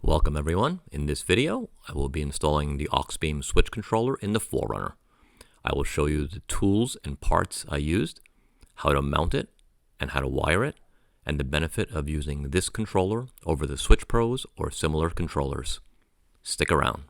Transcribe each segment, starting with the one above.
Welcome everyone. In this video, I will be installing the Auxbeam switch controller in the 4Runner. I will show you the tools and parts I used, how to mount it, and how to wire it, and the benefit of using this controller over the Switch Pros or similar controllers. Stick around.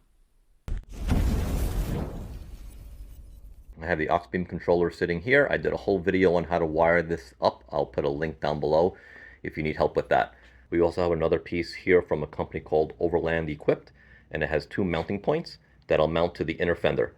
I have the Auxbeam controller sitting here. I did a whole video on how to wire this up. I'll put a link down below if you need help with that. We also have another piece here from a company called Overland equipped, and it has two mounting points that'll mount to the inner fender,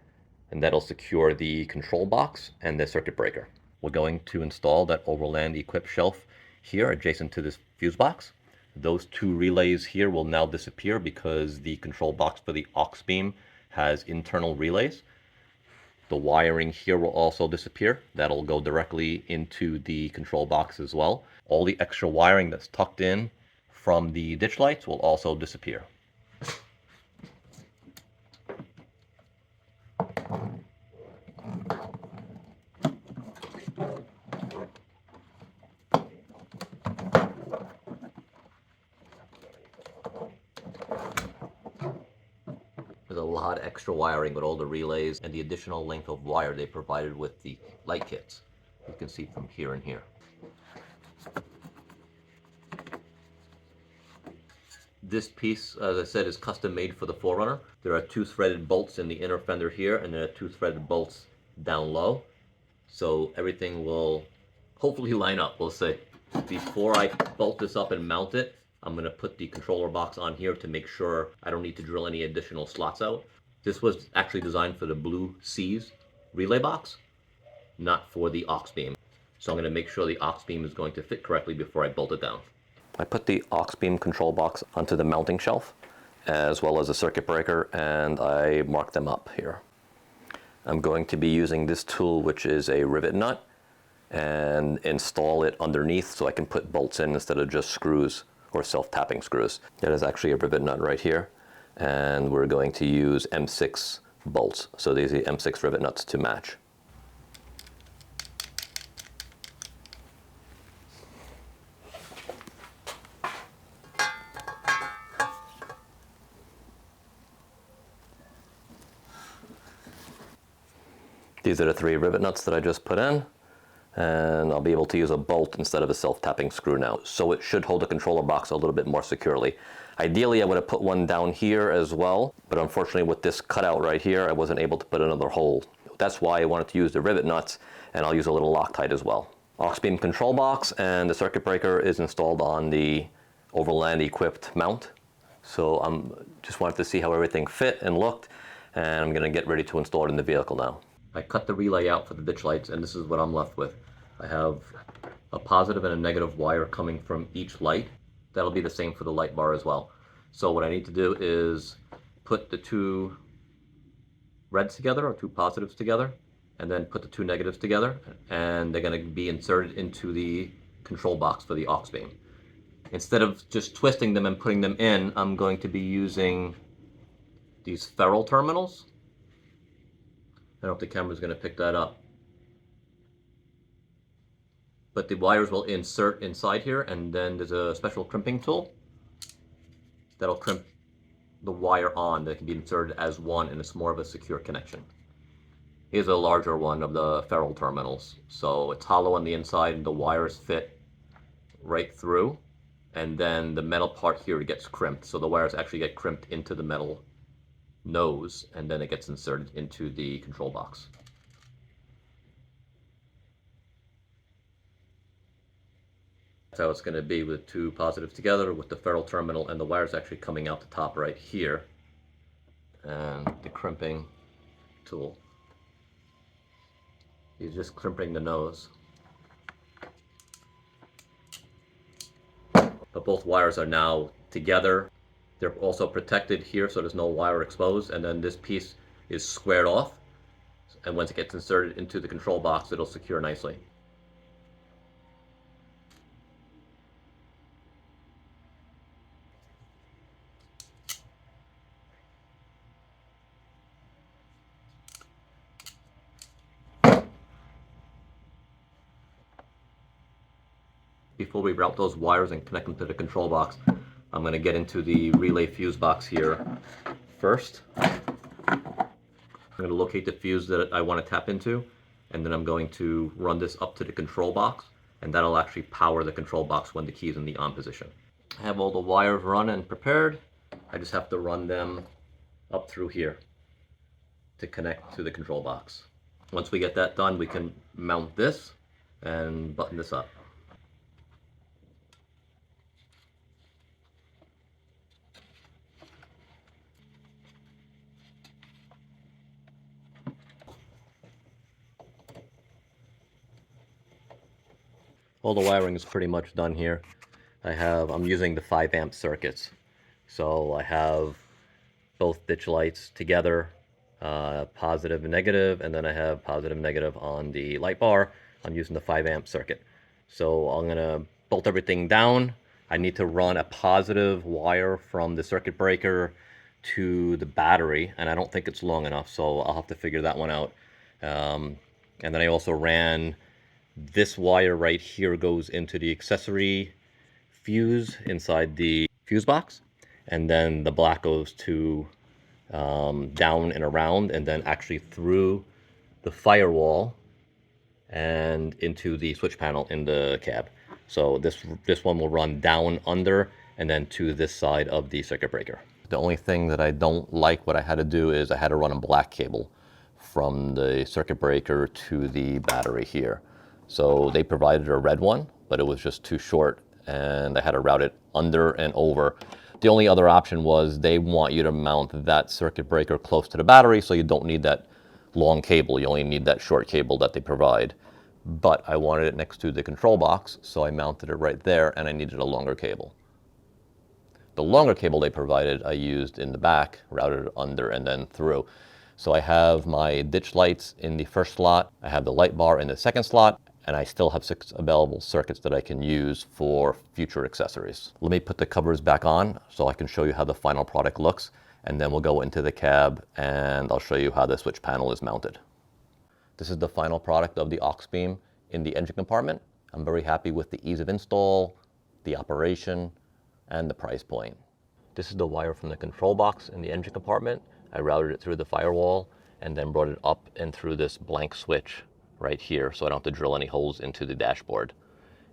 and that'll secure the control box and the circuit breaker. We're going to install that Overland equipped shelf here adjacent to this fuse box. Those two relays here will now disappear because the control box for the Auxbeam has internal relays. The wiring here will also disappear. That'll go directly into the control box as well. All the extra wiring that's tucked in from the ditch lights will also disappear. There's a lot of extra wiring with all the relays and the additional length of wire they provided with the light kits. You can see from here and here. This piece, as I said, is custom made for the 4Runner. There are two threaded bolts in the inner fender here, and there are two threaded bolts down low. So everything will hopefully line up, we'll see. Before I bolt this up and mount it, I'm going to put the controller box on here to make sure I don't need to drill any additional slots out. This was actually designed for the Blue Seas relay box, not for the Auxbeam. So I'm going to make sure the Auxbeam is going to fit correctly before I bolt it down. I put the Auxbeam control box onto the mounting shelf, as well as a circuit breaker, and I marked them up here. I'm going to be using this tool, which is a rivet nut, and install it underneath so I can put bolts in instead of just screws or self-tapping screws. That is actually a rivet nut right here, and we're going to use M6 bolts. So these are the M6 rivet nuts to match. These are the three rivet nuts that I just put in, and I'll be able to use a bolt instead of a self-tapping screw now. So it should hold the controller box a little bit more securely. Ideally, I would have put one down here as well, but unfortunately with this cutout right here, I wasn't able to put another hole. That's why I wanted to use the rivet nuts, and I'll use a little Loctite as well. Auxbeam control box and the circuit breaker is installed on the Overland equipped mount. So I'm just wanted to see how everything fit and looked, and I'm gonna get ready to install it in the vehicle now. I cut the relay out for the ditch lights, and this is what I'm left with. I have a positive and a negative wire coming from each light. That'll be the same for the light bar as well. So what I need to do is put the two reds together, or two positives together, and then put the two negatives together, and they're going to be inserted into the control box for the Auxbeam. Instead of just twisting them and putting them in, I'm going to be using these Ferrule terminals. I don't know if the camera's going to pick that up. But the wires will insert inside here, and then there's a special crimping tool that'll crimp the wire on that can be inserted as one, and it's more of a secure connection. Here's a larger one of the Ferrule terminals. So it's hollow on the inside, and the wires fit right through, and then the metal part here gets crimped. So the wires actually get crimped into the metal nose, and then it gets inserted into the control box. That's how it's going to be with two positives together with the Ferrule terminal, and the wires actually coming out the top right here, and the crimping tool. He's just crimping the nose. But both wires are now together. They're also protected here, so there's no wire exposed, and then this piece is squared off, and once it gets inserted into the control box, it'll secure nicely. Before we route those wires and connect them to the control box, I'm going to get into the relay fuse box here first. I'm going to locate the fuse that I want to tap into, and then I'm going to run this up to the control box, and that'll actually power the control box when the key is in the on position. I have all the wires run and prepared. I just have to run them up through here to connect to the control box. Once we get that done, we can mount this and button this up. All the wiring is pretty much done here. I'm using the 5 amp circuits. So I have both ditch lights together, positive and negative, and then I have positive and negative on the light bar. I'm using the 5 amp circuit. So I'm gonna bolt everything down. I need to run a positive wire from the circuit breaker to the battery, and I don't think it's long enough, so I'll have to figure that one out. And then I also ran this wire right here goes into the accessory fuse inside the fuse box, and then the black goes to down and around, and then actually through the firewall and into the switch panel in the cab. So this one will run down, under, and then to this side of the circuit breaker. The only thing that I don't like what I had to do is I had to run a black cable from the circuit breaker to the battery here. So they provided a red one, but it was just too short, and I had to route it under and over. The only other option was they want you to mount that circuit breaker close to the battery, so you don't need that long cable. You only need that short cable that they provide. But I wanted it next to the control box, so I mounted it right there, and I needed a longer cable. The longer cable they provided, I used in the back, routed it under and then through. So I have my ditch lights in the first slot, I have the light bar in the second slot, and I still have 6 available circuits that I can use for future accessories. Let me put the covers back on so I can show you how the final product looks, and then we'll go into the cab and I'll show you how the switch panel is mounted. This is the final product of the Auxbeam in the engine compartment. I'm very happy with the ease of install, the operation, and the price point. This is the wire from the control box in the engine compartment. I routed it through the firewall and then brought it up and through this blank switch right here, so I don't have to drill any holes into the dashboard.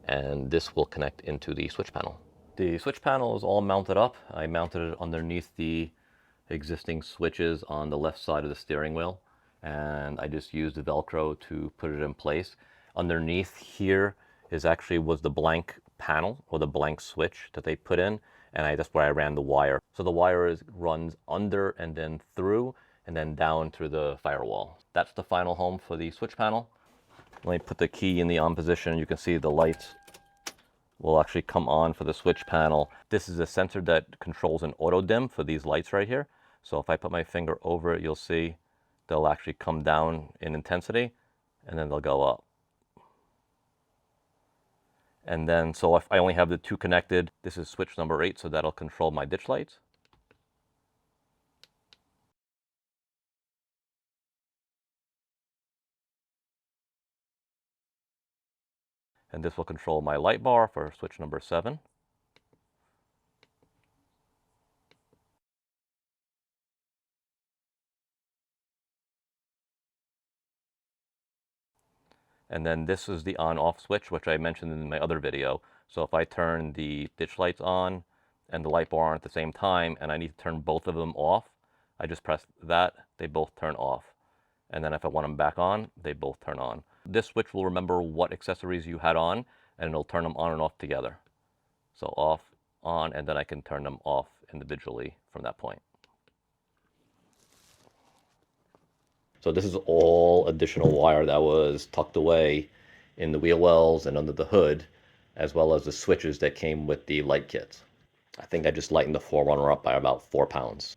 And this will connect into the switch panel. The switch panel is all mounted up. I mounted it underneath the existing switches on the left side of the steering wheel, and I just used the Velcro to put it in place. Underneath here was the blank panel, or the blank switch that they put in, and that's where I ran the wire. So the wire runs under and then through, and then down through the firewall. That's the final home for the switch panel. Let me put the key in the on position. You can see the lights will actually come on for the switch panel. This is a sensor that controls an auto dim for these lights right here. So if I put my finger over it, you'll see they'll actually come down in intensity, and then they'll go up. And then, so if I only have the 2 connected, this is switch number 8, so that'll control my ditch lights. And this will control my light bar for switch number 7. And then this is the on-off switch, which I mentioned in my other video. So if I turn the ditch lights on and the light bar on at the same time, and I need to turn both of them off, I just press that, they both turn off. And then if I want them back on, they both turn on. This switch will remember what accessories you had on, and it'll turn them on and off together. So off, on, and then I can turn them off individually from that point. So this is all additional wire that was tucked away in the wheel wells and under the hood, as well as the switches that came with the light kits. I think I just lightened the 4Runner up by about 4 pounds.